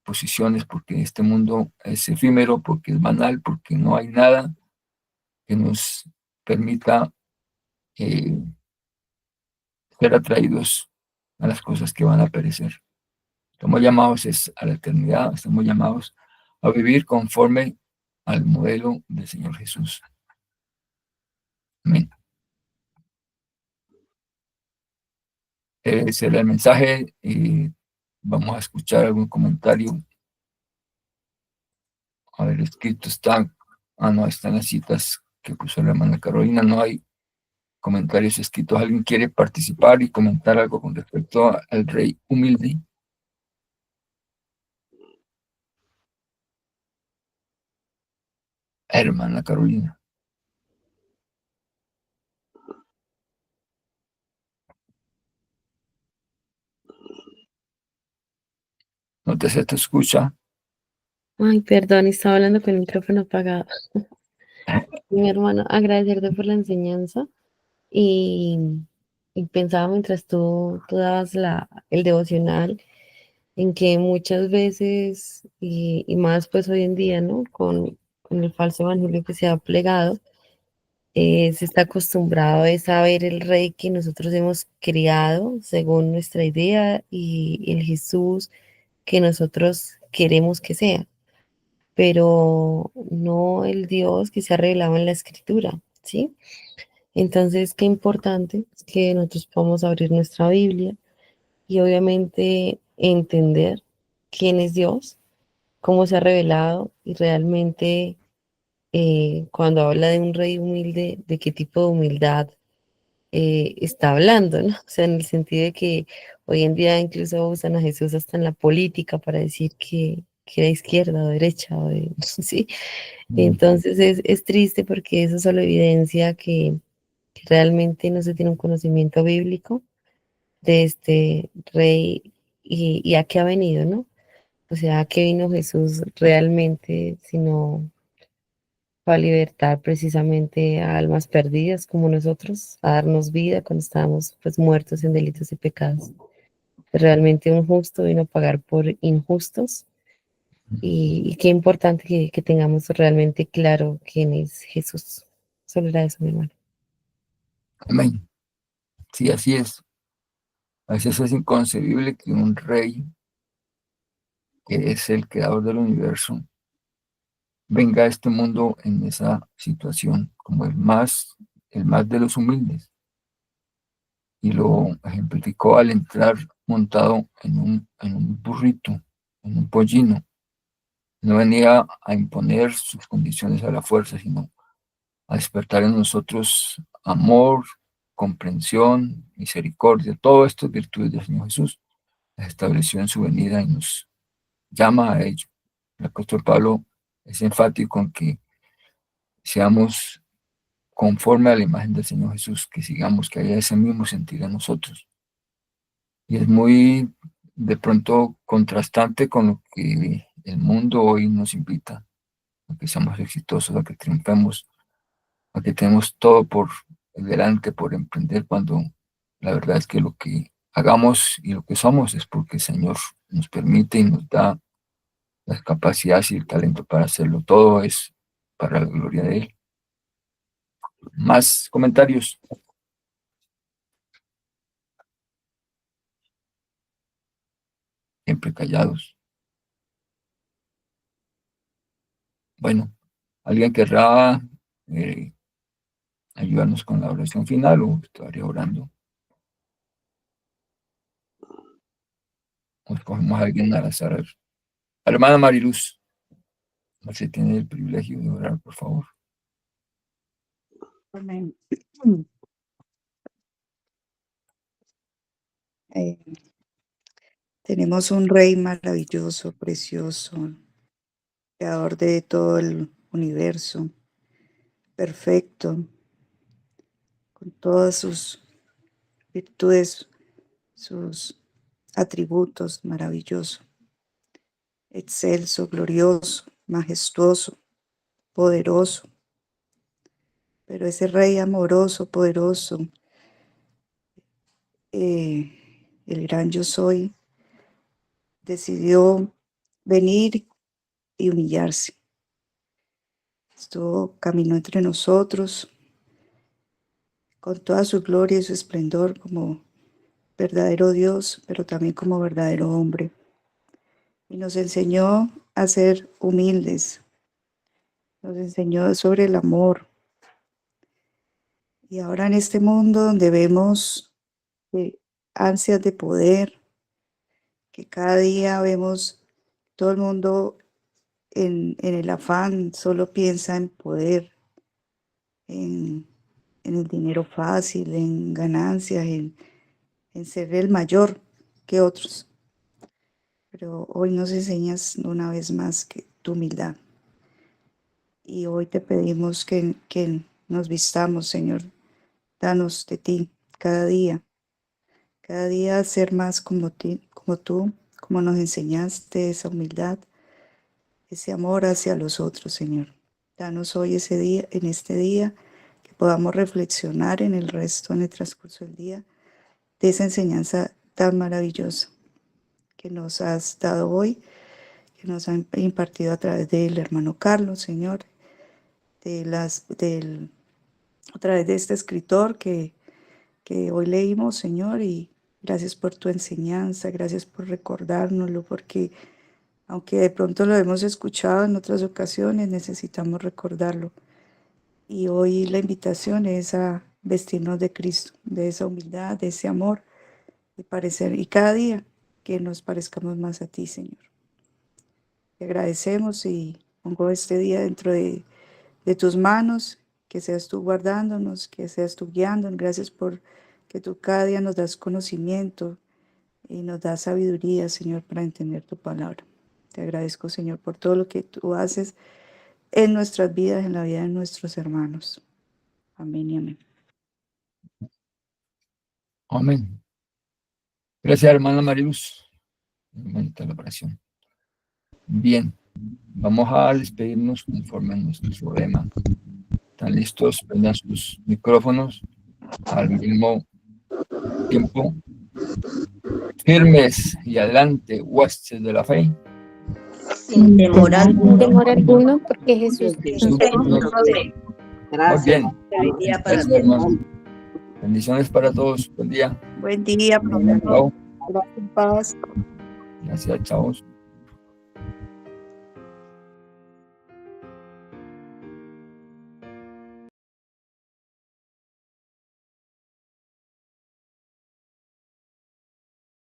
S2: posiciones, porque este mundo es efímero, porque es banal, porque no hay nada que nos permita eh, ser atraídos a las cosas que van a perecer. Estamos llamados a la eternidad, estamos llamados a vivir conforme al modelo del Señor Jesús. Amén. Ese era el mensaje. Vamos a escuchar algún comentario. A ver, escrito está. No, están las citas que puso la hermana Carolina. No hay comentarios escritos. ¿Alguien quiere participar y comentar algo con respecto al rey humilde? Hermana Carolina. No te se te escucha.
S1: Ay, perdón, estaba hablando con el micrófono apagado. Mi hermano, agradecerte por la enseñanza y, y pensaba mientras tú dabas el devocional en que muchas veces, y más pues hoy en día, ¿no? Con el falso evangelio que se ha plegado, se está acostumbrado a ver el rey que nosotros hemos criado según nuestra idea y el Jesús que nosotros queremos que sea, pero no el Dios que se ha revelado en la escritura, ¿sí? Entonces, qué importante es que nosotros podamos abrir nuestra Biblia y obviamente entender quién es Dios, cómo se ha revelado y realmente cuando habla de un rey humilde, de qué tipo de humildad está hablando, ¿no? O sea, en el sentido de que hoy en día incluso usan a Jesús hasta en la política para decir que era izquierda o derecha, ¿sí?
S2: Mm.
S1: Entonces es triste porque eso solo evidencia que realmente no se tiene un conocimiento bíblico de este rey y a qué ha venido, ¿no? O sea, a qué vino Jesús realmente, sino para libertar precisamente a almas perdidas como nosotros, a darnos vida cuando estábamos pues muertos en delitos y pecados. Realmente un justo vino a pagar por injustos y qué importante que tengamos realmente claro quién es Jesús. Solo era eso, mi hermano.
S2: Amén. Sí, así es. A veces es inconcebible que un rey, que es el creador del universo, venga a este mundo en esa situación, como el más de los humildes. Y lo ejemplificó al entrar montado en un burrito, en un pollino. No venía a imponer sus condiciones a la fuerza, sino a despertar en nosotros amor, comprensión, misericordia, todas estas virtudes del Señor Jesús las estableció en su venida y nos llama a ello. El apóstol Pablo es enfático en que seamos conforme a la imagen del Señor Jesús, que sigamos, que haya ese mismo sentir en nosotros. Y es muy de pronto contrastante con lo que el mundo hoy nos invita, a que seamos exitosos, a que triunfemos, a que tenemos todo por delante, por emprender, cuando la verdad es que lo que hagamos y lo que somos es porque el Señor nos permite y nos da las capacidades y el talento para hacerlo. Todo es para la gloria de Él. Más comentarios. Siempre callados. Bueno, ¿alguien querrá eh, ayudarnos con la oración final o estaría orando? O escogemos a alguien al azar. Hermana Mariluz, se tiene el privilegio de orar, por favor.
S4: Amén. Eh, tenemos un rey maravilloso, precioso, creador de todo el universo, perfecto, con todas sus virtudes, sus atributos, maravilloso, excelso, glorioso, majestuoso, poderoso. Pero ese rey amoroso, poderoso, el gran yo soy, decidió venir y humillarse. Caminó entre nosotros con toda su gloria y su esplendor como verdadero Dios, pero también como verdadero hombre. Y nos enseñó a ser humildes, nos enseñó sobre el amor. Y ahora en este mundo donde vemos ansias de poder, que cada día vemos todo el mundo en el afán, solo piensa en poder, en, en el dinero fácil, en ganancias, en ser el mayor que otros. Pero hoy nos enseñas una vez más que tu humildad. Y hoy te pedimos que nos vistamos, Señor. Danos de ti cada día ser más como tú, como nos enseñaste esa humildad, ese amor hacia los otros, Señor. Danos hoy ese día, en este día, que podamos reflexionar en el resto, en el transcurso del día, de esa enseñanza tan maravillosa que nos has dado hoy, que nos han impartido a través del hermano Carlos, Señor, a través de este escritor que hoy leímos, Señor, y gracias por tu enseñanza, gracias por recordárnoslo, porque aunque de pronto lo hemos escuchado en otras ocasiones, necesitamos recordarlo. Y hoy la invitación es a vestirnos de Cristo, de esa humildad, de ese amor, y cada día que nos parezcamos más a ti, Señor. Te agradecemos y pongo este día dentro de tus manos, que seas tú guardándonos, que seas tú guiándonos. Gracias por que tú cada día nos das conocimiento y nos das sabiduría, Señor, para entender tu palabra. Te agradezco, Señor, por todo lo que tú haces en nuestras vidas, en la vida de nuestros hermanos. Amén y amén.
S2: Amén. Gracias, hermana Mariluz. Aumenta la oración. Bien, vamos a despedirnos conforme a nuestro lema. ¿Están listos? Prendan sus micrófonos al mismo tiempo. Firmes y adelante, huestes de la fe.
S3: Sin temor alguno.
S1: Temor alguno, porque Jesús
S2: Jesús
S1: nos
S2: nos
S1: protege.
S2: Muy
S3: Gracias.
S2: bien.
S3: Feliz día para
S2: Gracias,
S3: todos.
S2: hermano. Bendiciones para todos. Buen día.
S4: Buen día,
S2: Chao.
S4: gracias, paz.
S2: Gracias, chao.